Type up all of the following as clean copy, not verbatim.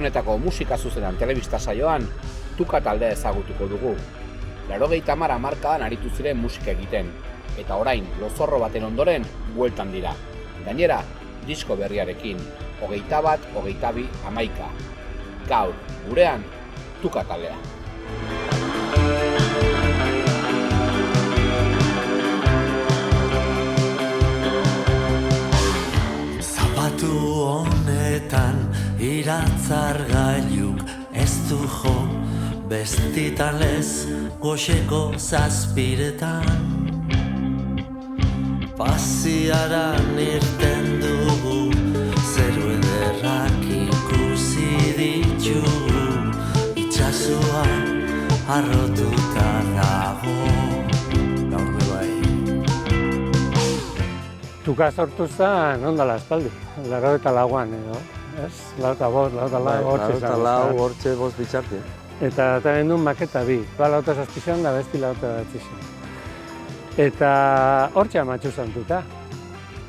honetako musika zuzenan telebista saioan, Tuka taldea ezagutuko dugu. 80 hamarkadan aritu ziren musika egiten, eta orain lozorro baten ondoren bueltan dira. Gainera, disko berriarekin, 21, 22, 11. Gaur, gurean, Tuka taldea. Zapatu honetan iratzar gailuk ez du jo, bestitan lez goxeko zazpiretan. Pasiaran irten dugu, zeru ederrak ikusi ditugu, itxasua harrotuta dago. Gaur bai. Tuka sortu zen ondala espaldi, 84an edo, ez? 84 hortxe bost bitxarte. Eta genuen maketa bi, 87 da besti 87. Eta hortxe amatxu zantuta,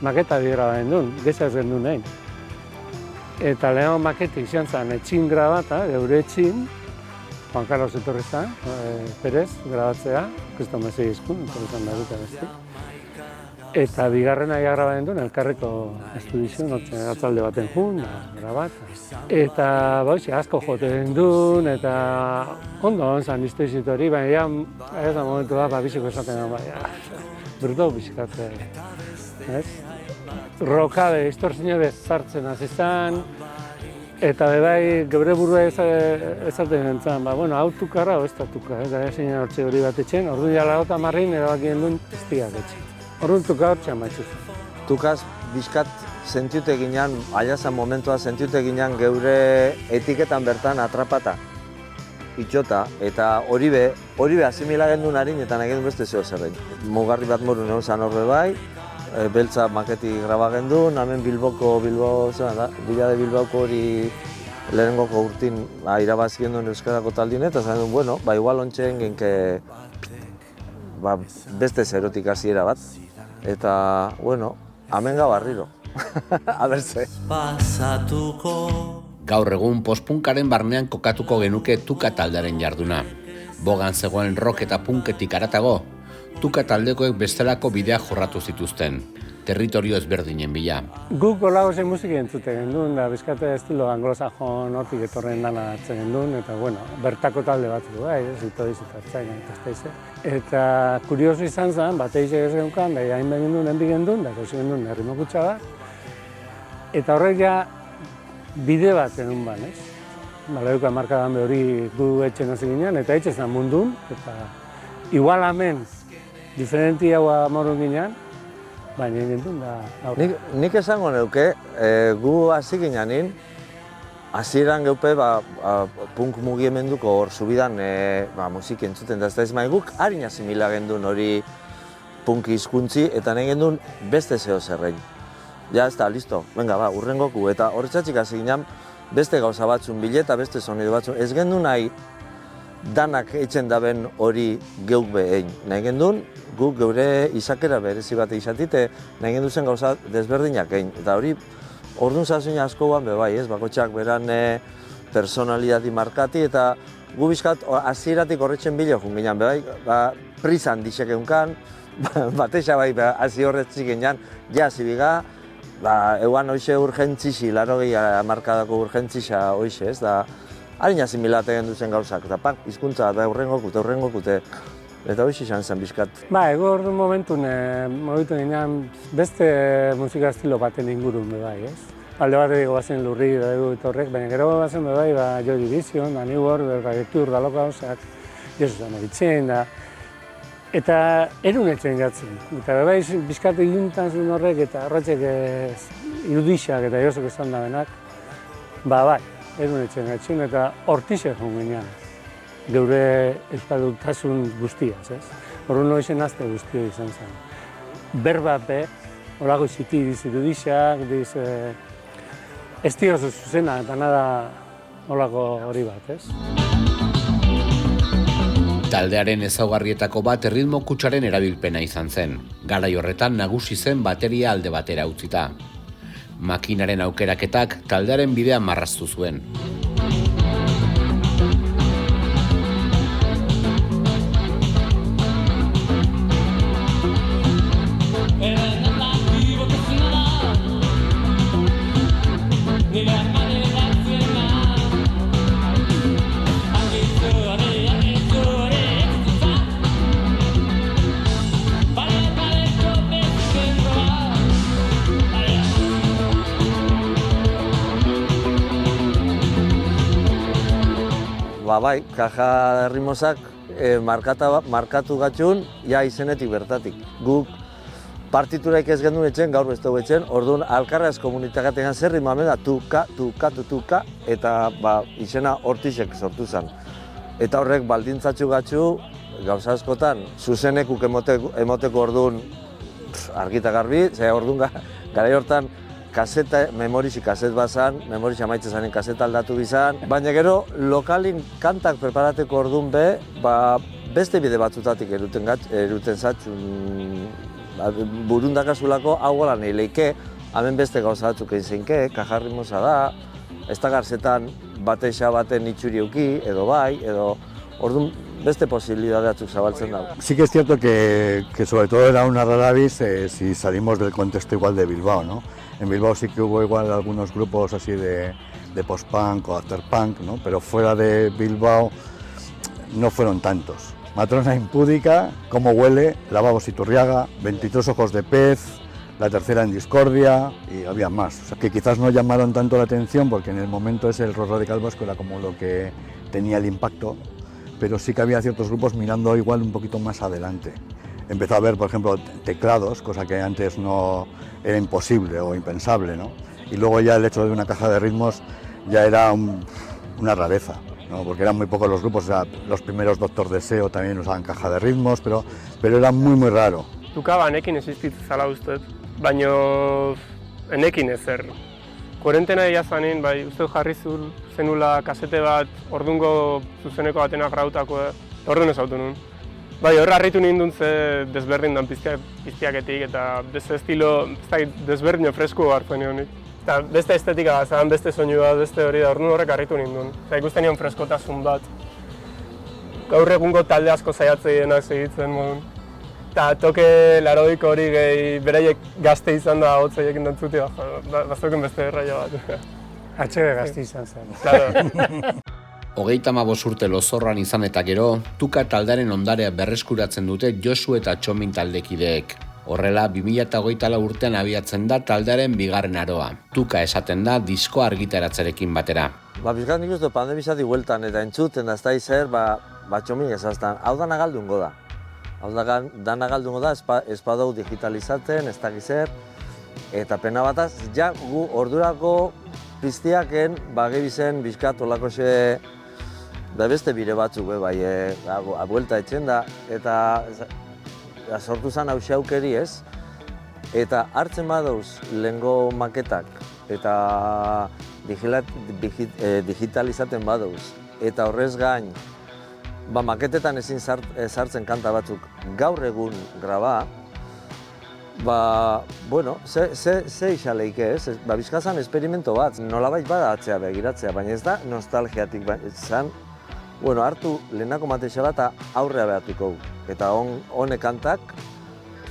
maketa bi graba genuen, gezaz genuen nahi. Eta lehen maketi izan zen etxin grabata, geure etxin, Juan Carlos etorri zen, Perez, grabatzea, Kristo Mesei izkun, etorri zen da besti. Eta bigarrena graba genuen elkarreko estudizion, atzalde baten jun, grabat. Eta asko jote genuen, eta ondo zan iztoizit hori, baina ez da momentu bat biziko esaten da, bruto bizikatzea. Rokade, distorzio bezartzen hasi zen, eta bebai geure burua ezaten gentzen, hau tukarra, ez da tuka, eta ezin hortxe hori bat etxen, ordu jala gota marrin erabakien duen eztiak etxen. Orduan tuka hortxe amaitzu. Tukaz bizkat sentiute ginean, aiazan momentua sentiute ginean geure etiketan bertan atrapata, itxota, eta hori be asimila gendun harin eta nahi gendun beste zeo zerrein. Mugarri bat moru neun zan horbe bai, beltza maketi graba gendun, hemen Bilboko Bilbauko hori lehenengoko urtin irabazi gendun Euskarako taldin, eta zan duen, igual ontsen genke beste zerotik hasiera bat. Eta, hemen gabarriro. Abertze. Gaur egun postpunkaren barnean kokatuko genuke Tuka taldearen jarduna. Bogan zegoen rock eta punketik haratago, Tuka taldekoek bestelako bidea jorratu zituzten, territorio ezberdinen bila. Guk olagozen musiki entzuten gendun, da bizkate estilo anglosajon hortik etorren dana hartzen gendun, eta bertako talde batzuk, zito dizitartzain, eta kurioso izan zen, bateize ez genuen, da hain behar gendun, enbi gendun, da gauzi gendun herrimokutsa bat, eta horrek ja bide bat genuen ban, ez? Baleuka markadan hori gu etxen hasi ginean, eta etxe zen mundun, eta igual hemen, diferenti hau amorun ginean, baina egin da aurre. Nik esango neuke, gu hasi gineanin, hasieran geupe punk mugimenduko hor subidan musik entzuten da, ez guk harin asimila gendun hori punk hizkuntzi eta nahi gendun beste zeo zerrein. Ja, ez da, listo, venga, urrengoku, eta horretxatxik hasi ginean beste gauza batzun bileta, beste sonido batzun, ez gendun nahi danak eitzen daben hori geuk behin. Nahi gendun, guk geure izakera berezi bat izatite, nahi gendu zen gauza desberdinak egin. Eta hori, orduan zazuen asko guan bebai, ez? Bakotxak beran personalidadi markati, eta gu bizkat hasieratik horretzen bilo jun ginen, bebai, prisan disek egunkan, batesa bai, hasi horretzik ginen, ja zibiga, eguan hoxe urgentzisi, 80 hamarkadako urgentzisa hoxe, ez da, harin asimilate gendu zen gauzak, eta hizkuntza da urrengokute, eta hoxe izan zen bizkat. Ego orduan momentun, mogitu ginean beste musika estilo baten ingurun bebai, ez? Alde bat edo bazen lurri da egu eta horrek, baina gero bazen bebai, Joy Division, da New Order, da Getur, da Loka Hausak, Jesusan egitzen, da... Eta erun etzen gatzen, eta bebai bizkat egintan zuen horrek, eta horretzek irudixak eta josok esan da benak, bai, erun etzen gatzen, eta hortixe joan ginean, geure euskalduntasun guztiaz, ez? Horren noizen azte guztia izan zen. Berbape, horako ziti irudixak, ez diozu zuzena, eta nada horako hori bat, ez? Taldearen ezaugarrietako bat erritmo kutsaren erabilpena izan zen. Garai horretan nagusi zen bateria alde batera utzita. Makinaren aukeraketak taldearen bidea marraztu zuen. bai, Kaja Erritmosak markatu gatxun, ja izenetik bertatik. Guk partituraik ez gendun etxen, gaur beste etxen, orduan alkarraz komunitatean zer ritmoa da, tuka, eta izena hortixek sortu zen. Eta horrek baldintzatxu gatxu, gauza askotan, zuzenekuk emoteko orduan argita garbi, orduan garai hortan memorixi kaset bazan, memorixi amaitze zanen kaset aldatu bizan, baina gero lokalin kantak preparateko orduan beste bide batzutatik eruten zatxun, burundakasulako hau gola nahi leike, hemen beste gauza batzuk egin zeinke, Kaja Erritmosa da, ez da garzetan bateixa baten itxuri euki, edo bai, edo orduan beste posibilidade batzuk zabaltzen dago. Sí que es cierto que sobre todo era una rara avis si salimos del contexto igual de Bilbao, ¿no? En Bilbao sí que hubo igual algunos grupos así de post-punk o after-punk, ¿no? Pero fuera de Bilbao no fueron tantos. Matrona Impúdica, Cómo huele, Lavabos Iturriaga, 23 ojos de pez, La tercera en discordia y había más. O sea, que quizás no llamaron tanto la atención porque en el momento ese el rock radical vasco era como lo que tenía el impacto, pero sí que había ciertos grupos mirando igual un poquito más adelante. Empezó a haber, por ejemplo, teclados, cosa que antes no era imposible o impensable, ¿no? Y luego ya el hecho de una caja de ritmos ya era una rareza, ¿no? Porque eran muy pocos los grupos, o sea, los primeros Doctor Deseo también usaban caja de ritmos, pero era muy raro. Tuka banekin existitzen zala uste, baina enekin ezer. Kuarentena egia zanin, bai, uste jarri zenula kasete bat, ordungo zuzeneko batenak grautako, orduan ez autu nun. Bai, horra harritu nindun ze desberdin dan piztiaketik eta beste estilo, desberdin fresko hartzen nionik. Eta beste estetika zan, beste soinu bat, beste hori da, orduan horrek harritu nindun. Eta ikusten nion freskotasun bat. Gaur egungo talde asko saiatzeienak segitzen modun. Eta toke larodiko hori gehi beraiek gazte izan da hotzeiekin dantzuti bazoken beste erraia bat. HB gazte izan zen. Claro. 35 urte Lozorroan izan eta gero, Tuka taldearen ondarea berreskuratzen dute Josu eta Txomin taldekideek. Horrela, 2024 urtean abiatzen da taldearen bigarren aroa. Tuka esaten da disko argitaratzerekin batera. Bizkat nik uste pandemizatik hueltan eta entzuten da ez da izer, Txomin ezaztan, hau dana galdungo da. Hau dana galdungo da, ez badau digitalizatzen, ez da gizer, eta pena bataz, ja gu ordurako piztiaken, gebizen bizkat olako xe, da beste bire batzuk, bai, buelta etxen da, eta sortu zen hau xaukeri ez, eta hartzen badauz lehengo maketak, eta digitalizaten badauz, eta horrez gain, maketetan ezin sartzen kanta batzuk gaur egun graba, bueno, ze isaleike ez, bizkazan esperimento bat, nolabait bada atzea begiratzea, baina ez da nostalgiatik izan, bueno, hartu lehenako mateixa bat aurrea behatuko. Eta honek kantak,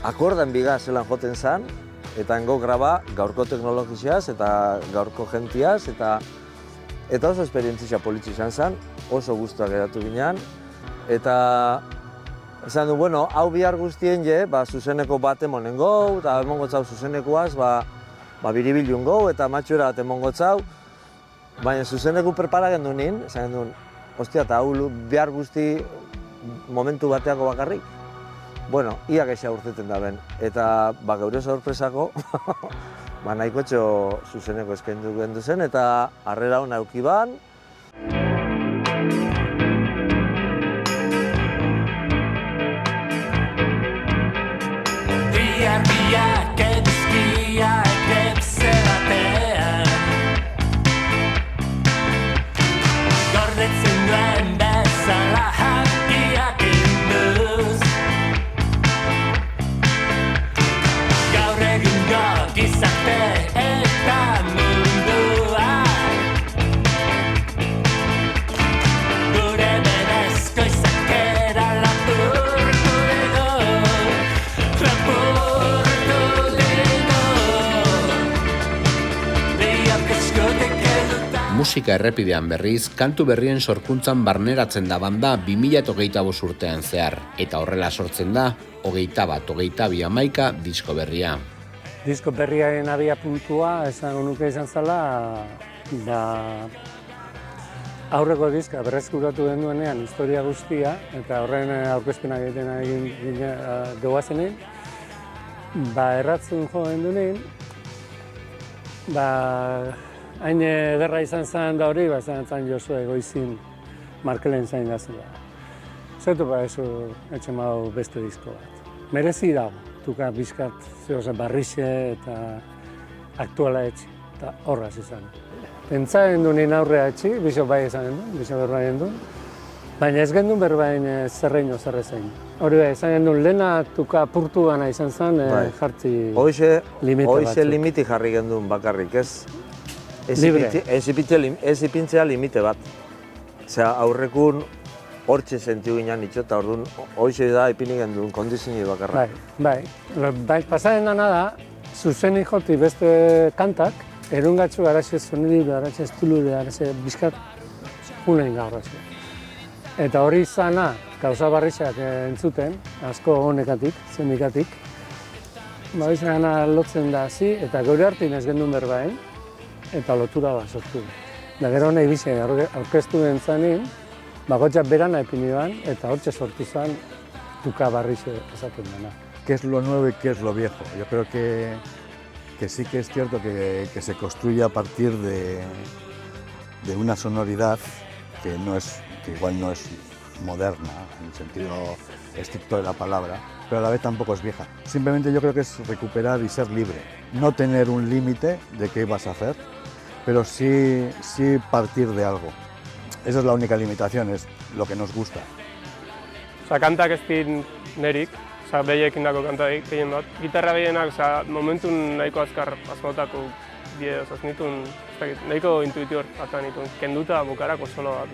akordan biga zelan joten zan, eta hengo graba gaurko teknologiaz eta gaurko gentiaz, eta oso esperientzia politxe izan zen, oso guztuak edatu ginean, eta esan du, bueno, hau bihar guztien zuzeneko bat emonen gau, eta emongotzau zuzenekoaz, biribilun gau, eta matxura bat emongotzau, baina zuzeneku prepara gendu nien, esan gendu, ostia, eta hau bihar guzti momentu bateako bakarrik. Bueno, ia geixa urteten da ben, eta geure sorpresako, nahiko etxo zuzeneko eskaindu gendu zen, eta harrera hona eukiban. Biak edizkiak epzeratean gordetzen duen bezala handiak induz gaur egingo gizarte eta munduak gure berezko izakera lapurtu edo Musika errepidean berriz, kantu berrien sorkuntzan barneratzen da banda 2025 urtean zehar, eta horrela sortzen da 21-22 disko berria. Disko berriaren abia puntua, esan nuke izan zela, aurreko diska berreskuratu genuenean historia guztia, eta horren aurkezpenak egiten doazenean, erratzen jo gendunean, hain ederra izan zen da hori, izan zen Josue Goizin Markelen zain da zela. Zertu eso etxen badu beste disko bat. Merezi dago, tuka bizkat, barrixe eta aktuala etxe, eta horraz izan. Pentsa gendun aurrea etxi, biso bai izan gendun, biso berba gendun, baina ez gendun berbain zerreino zerrezein. Hori bai, izan gendun lehena tuka purtu gana izan zen, jartzi limite batzuk. Hoxe limiti jarri gendun bakarrik, ez? Libre. Ez ipintzea limite bat. Osea, aurrekun hortxe sentiu ginen itxo, eta orduan hoxe da ipini gendun kondizini bakarra. Bai, pasaren dana da, zuzenik joti beste kantak, erungatxu garaxe soniri, garaxe estulu, garaxe bizkat unein gaur. Eta hori izana, gauza barrixak entzuten, asko honekatik, zenikatik, izana lotzen da hazi, eta gure hartin ez gendun berbaen, eta lotura bat sortu. Da gero nahi bizen aurkeztu den zanin, bakotxak berana epiniban, eta hortxe sortu zen tuka barrixe esaten dena. ¿Qué es lo nuevo y qué es lo viejo? Yo creo que sí que es cierto que se construye a partir de una sonoridad que igual no es moderna, en el sentido estricto de la palabra, pero a la vez tampoco es vieja. Simplemente yo creo que es recuperar y ser libre. No tener un límite de qué vas a hacer, pero sí partir de algo. Esa es la única limitación, es lo que nos gusta. Kantak ez din nerik, behiekin dako kantarik gehien bat. Gitarra behienak, momentu nahiko azkar asmotako bide osaz nituen, nahiko intuitior bat nituen, kenduta bukarako solo bat.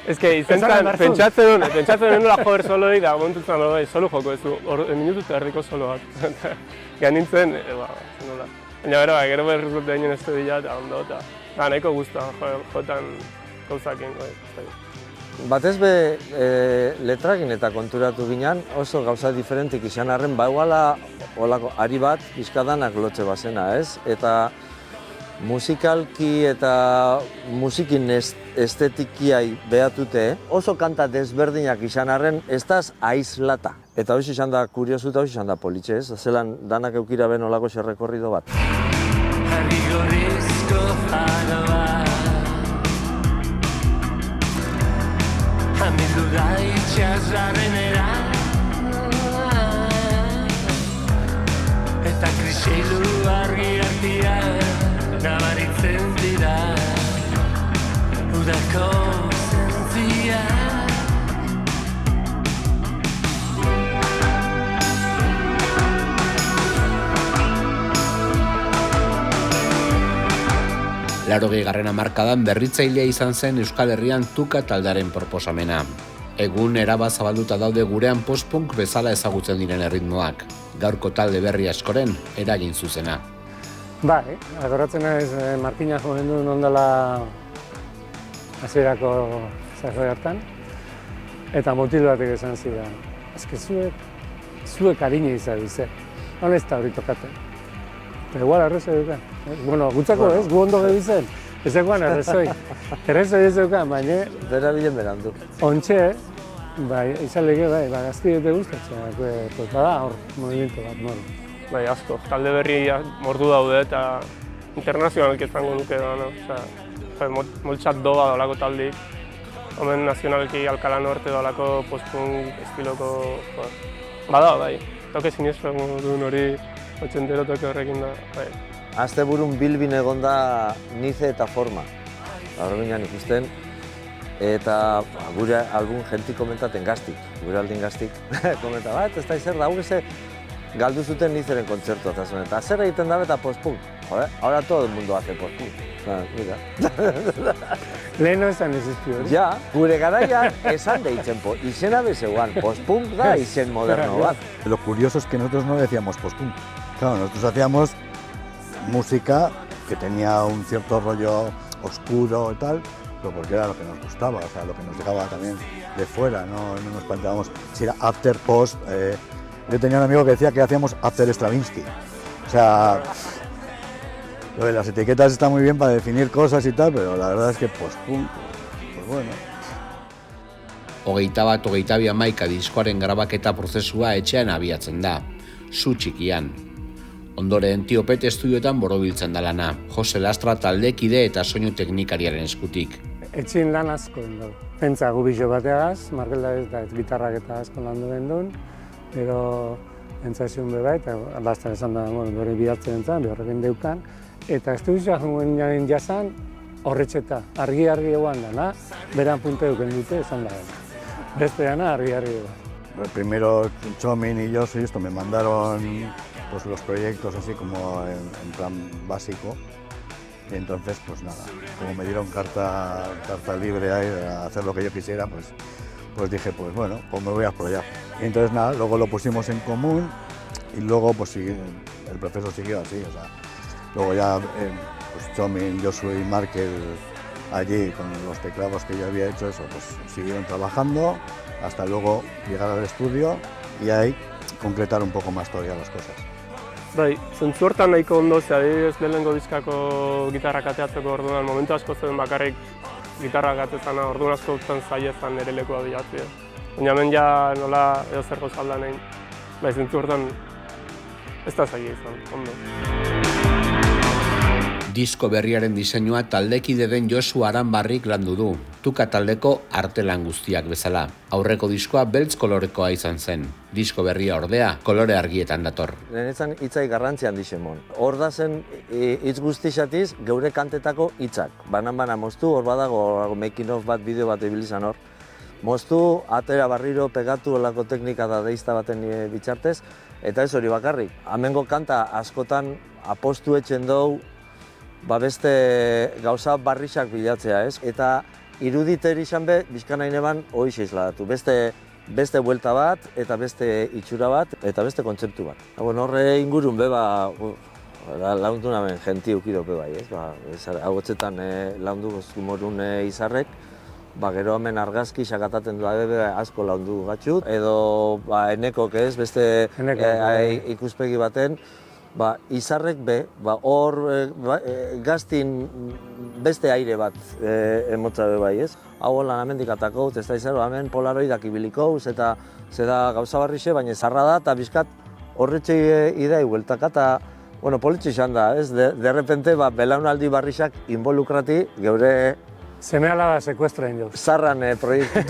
Ez que izen pentsatzen duen nola joder soloik, da momentu zen solo joko ez du, minutu eta erdiko solo bat. Gan nintzen, nola. Baina gero berrizut behinen estudia eta ondo, eta nahiko guztua joetan gauzakin. Batez be letrakin eta konturatu ginen oso gauza diferentik izan arren, iguala ari bat bizkadanak lotxe bazena, ez? Eta musikalki eta musikin estetikiai behatute, oso kanta desberdinak izan arren, ez daz aizlata. Eta hoxe izan da kuriosu eta hoxe izan da politxe, ez? Zelan danak eukira ben olako xerrekorrido bat. Arrigorrizko aroa Amindu da itxasarrenera Eta kriseilu argi artia nabaritzen dira Udako zentzia Laurogeigarren hamarkadan berritzailea izan zen Euskal Herrian tuka taldearen proposamena. Egun erabaz zabalduta daude gurean post-punk bezala ezagutzen diren erritmoak, gaurko talde berri askoren eragin zuzena. Bai, agoratzen naiz Martina jo gendun ondala hasierako zahoi hartan, eta mutil batek esan zidan. Eske zuek harina izan bize, hon ez da hori tokaten. Eta igual arrezoi dukan. Bueno, gutzako ez, gu ondo gebizen. Ez eguan arrezoi. Arrezoi ez dukan, baina... Bera bilen berandu. Ontxe, izan lege, gazti dute guztatzea. Bada hor, movimiento bat, moru. Bai, asko. Talde berri mordu daude eta internazionalki izango nuke da. Moltxat doba dolako taldik. Omen nazionalki Alcalá Norte dolako post-punk estiloko... Bada, bai. Toke sinistra duen hori 80 horrekin da. Azte burun bilbin egonda Nize eta Forma. Gaur ginen ikusten. Eta gure algun jentik komentaten gaztik. Gure aldin gaztik komenta bat, ez da izer da, hau galdu zuten Nizeren kontzertu eta zer egiten dabe eta post-punk. Joder, ahora todo el mundo hace post-punk. Mira. Leheno esan existió hori? Ja, gure garaia esan deitzen, izena bezeuan, post-punk da izen moderno bat. Lo curioso es que nosotros no decíamos post-punk. Claro, nosotros hacíamos música que tenía un cierto rollo oscuro y tal, pero porque era lo que nos gustaba, o sea, lo que nos llegaba también de fuera, no nos planteábamos si era after, post. Yo tenía un amigo que decía que hacíamos after Stravinsky. O sea, Lo de las etiquetas está muy bien para definir cosas y tal, pero la verdad es que post-punk, pues bueno. 21-22 diskoaren grabaketa prozesua etxean abiatzen da, zu txikian. Ondoren Tiopet estudioetan borobiltzen da lana, Jose Lastra taldekide eta soinu teknikariaren eskutik. Etxin lan asko dago. Pentsa gu biso bateagaz, Markelda eta gitarrak eta asko lan duen duen, pero pentsa esun beba eta bastan esan da, dore bidatzen entzan, behorrekin deukan. Eta estudioa jungen jazan horretxeta, argi eguan dana, beran punte duken dute esan da. Beste dana argi eguan. Primero Txomin y yo me mandaron pues, los proyectos así como en plan básico. Y entonces, pues nada, como me dieron carta libre ahí a hacer lo que yo quisiera, pues dije, pues bueno, pues me voy a explorar. Y entonces nada, luego lo pusimos en común y luego pues el proceso siguió así, o sea, luego ya pues Txomin, Josu y Markel allí con los teclados que yo había hecho eso, pues siguieron trabajando hasta luego llegar al estudio y ahí concretar un poco más todavía las cosas. Bai, zentzu hortan nahiko ondo, adibidez lehenengo diskako gitarrak ateatzeko orduan, momentu asko zeuden bakarrik gitarrak atetzana, orduan asko zen zaiezan ere lekua bilatzea. Baina hemen ja nola edo zer gauza alda nahi, bai, zentzu hortan ez da zaila izan, ondo. Disko berriaren diseinua taldekide den Josu Aranbarrik landu du, Tuka taldeko artelan guztiak bezala. Aurreko diskoa beltz kolorekoa izan zen. Disko berria ordea, kolore argietan dator. Nenetzan hitzai garrantzian dixemon. Hor da zen hitz guztixatiz geure kantetako hitzak. Banan moztu, hor badago making of bat, bideo bat ibilizan hor. Moztu, atera barriro, pegatu olako teknika da deizta baten bitxartez, eta ez hori bakarrik. Hemengo kanta askotan apostu etxen dugu, beste gauza barrixak bilatzea, ez? Eta iruditer izan be, bizkanain eban hoixe isladatu. Beste buelta bat, eta beste itxura bat, eta beste kontzeptu bat. Horre ingurun beba, laundu namen jenti ukiro be bai, ez? Hagotzetan laundu gozkumorun izarrek, gero hemen argazki sakataten du asko laundu gatxut, edo enekok ez, beste ikuspegi baten, izarrek be, hor gaztin beste aire bat emotza be bai, ez? Hau lan amendik atako, ez da izan, hemen polaroidak ibiliko, eta zeda gauza barrixe, baina zarra da, eta bizkat horretxe idei hueltaka, eta politxe izan da, ez? De repente, belaunaldi barrixak involukrati, geure... Seme-alaba sekuestroen jo. Zarran proiektu.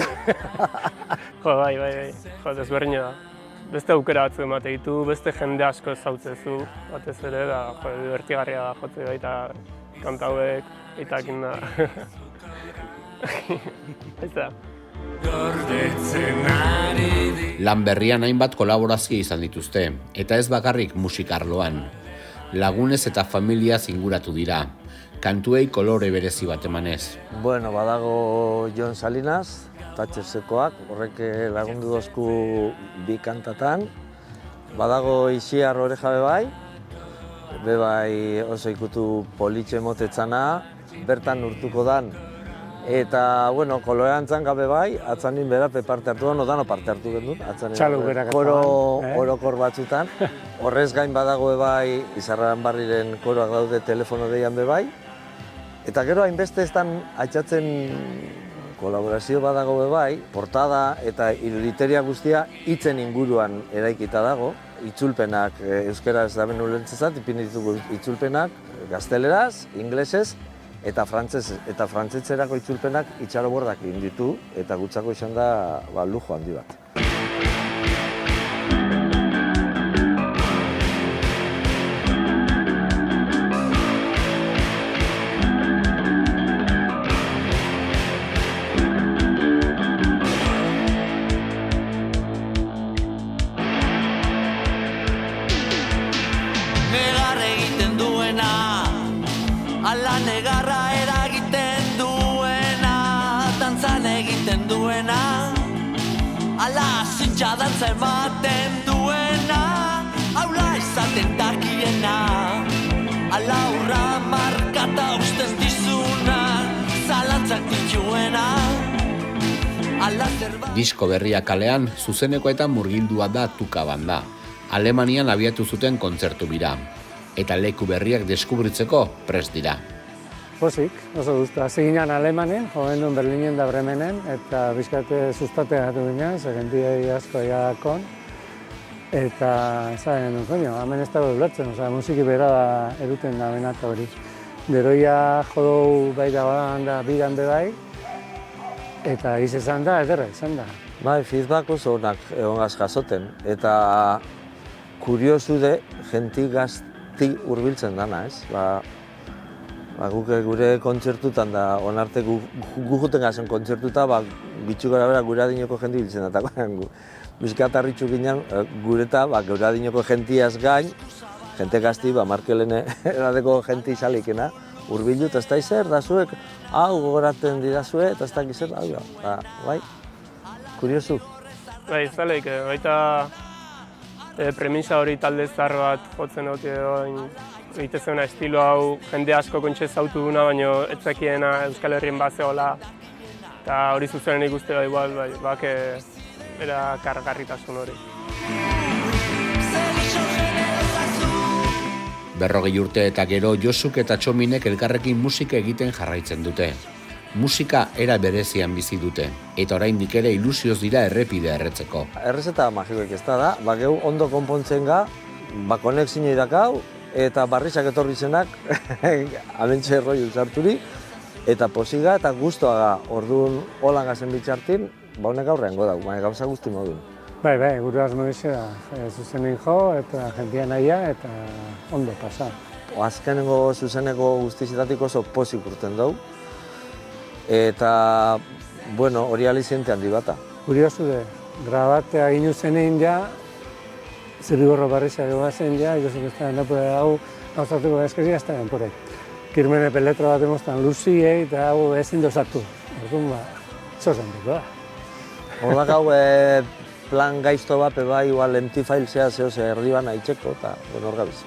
Jo, bai, desberdina da. Beste aukera batzu emate ditu, beste jende asko ezautzezu, batez ere, da, divertigarria da jotze baita kanta hauek, eta ekin da. Ez da. Lan berrian hainbat kolaborazio izan dituzte, eta ez bakarrik musikarloan. Lagunez eta familia zinguratu dira, kantuei kolore berezi bat emanez. Badago Jon Salinas, Tatxersekoak, horrek lagundu dozku bi kantatan. Badago Ixiar Oreja bebai oso ikutu politxe motetzana, bertan urtuko dan. Eta, kolorean txanka bebai, atzanin berape parte hartu da, dano parte hartu gendun. Txaluk berak Orokor batzutan. Horrez gain badago bebai, Izarran Barriren koroak daude telefono deian bebai. Eta gero hainbeste ez dan atxatzen kolaborazio badago bebai, portada eta iruditeria guztia hitzen inguruan eraikita dago. Itzulpenak euskaraz da benu lentzezat, ipini ditugu itzulpenak gazteleraz, inglesez eta frantzetzerako itzulpenak itxarobordak egin ditu eta gutzako izan da lujo handi bat. Ala negarra eragiten duena, dantzan egiten duena, ala zintxa dantza ematen duena, aula izaten dakiena, ala urra markata usten dizuna, zalantzak dituena, ala zerba... Disko berria kalean, zuzenekoetan murgildua da Tuka banda. Alemanian abiatu zuten kontzertu bira. eta leku berriak deskubritzeko prest dira. Pozik, oso guztu. Hasi ginen Alemanen, joven duen Berlinen da Bremenen, eta bizkate sustatea gatu ginen, segendiei asko jakon. Eta, esan, koño, hemen ez dago ulertzen, musiki bera da eruten da benata hori. Geroia jodou bai da bidan be bai, eta izan da, ederra izan da. Bai, feedback oso onak egongaz jasoten, eta kuriosu de, jenti gazti hurbiltzen dana, ez? Guk gure kontzertutan da, onarte gu juten gazen kontzertuta, bitxu gara bera gure adinoko jenti biltzen da. Bizkat harritxu ginen, gureta, gure adinoko jentiaz gain, jente gazti, Markelene eradeko jenti izalikena, hurbildu, eta ez da izer, da zuek, hau gogoraten didazue, eta ez da gizer, bai, kuriosu. Bai, zaleik, baita premisa hori talde zahar bat jotzen dut egitezeuna estilo hau jende asko kontxe zautu duna, baina ez zekiena Euskal Herrien bazeola. Eta hori zuzenen ikuste da igual, bak era kargarritasun hori. 40 urte eta gero Josuk eta Txominek elkarrekin musika egiten jarraitzen dute. Musika era berezian bizi dute, eta oraindik ere ilusioz dira errepidea erretzeko. Errezeta magikoek ez da, geu ondo konpontzen ga, konexinei dakau, eta barrizak etorri zenak, amentxe erroi sarturi, eta posiga eta guztua ga, orduan holan gazen bitxartin, honek aurreango dago, gauza guzti modun. Bai, gure asmo dixe da, zuzenin jo, eta jentia nahia, eta ondo pasa. Azkenengo zuzeneko guztizitatik oso pozik urten dugu, eta, bueno, hori aliziente handi bata. Kuriosu de, grabatea ginu zenein ja, zirriborro barrizak egoazen ja, Josuk ez da hau gauzatuko eskezia ez da denporek. Kirmene peletro bat emoztan luziei eta hau ezin dozatu. Orduan zozen dugu da. Hordak hau plan gaizto bat, igual empty file zea zeo erdi bana itxeko, eta hor gabiz.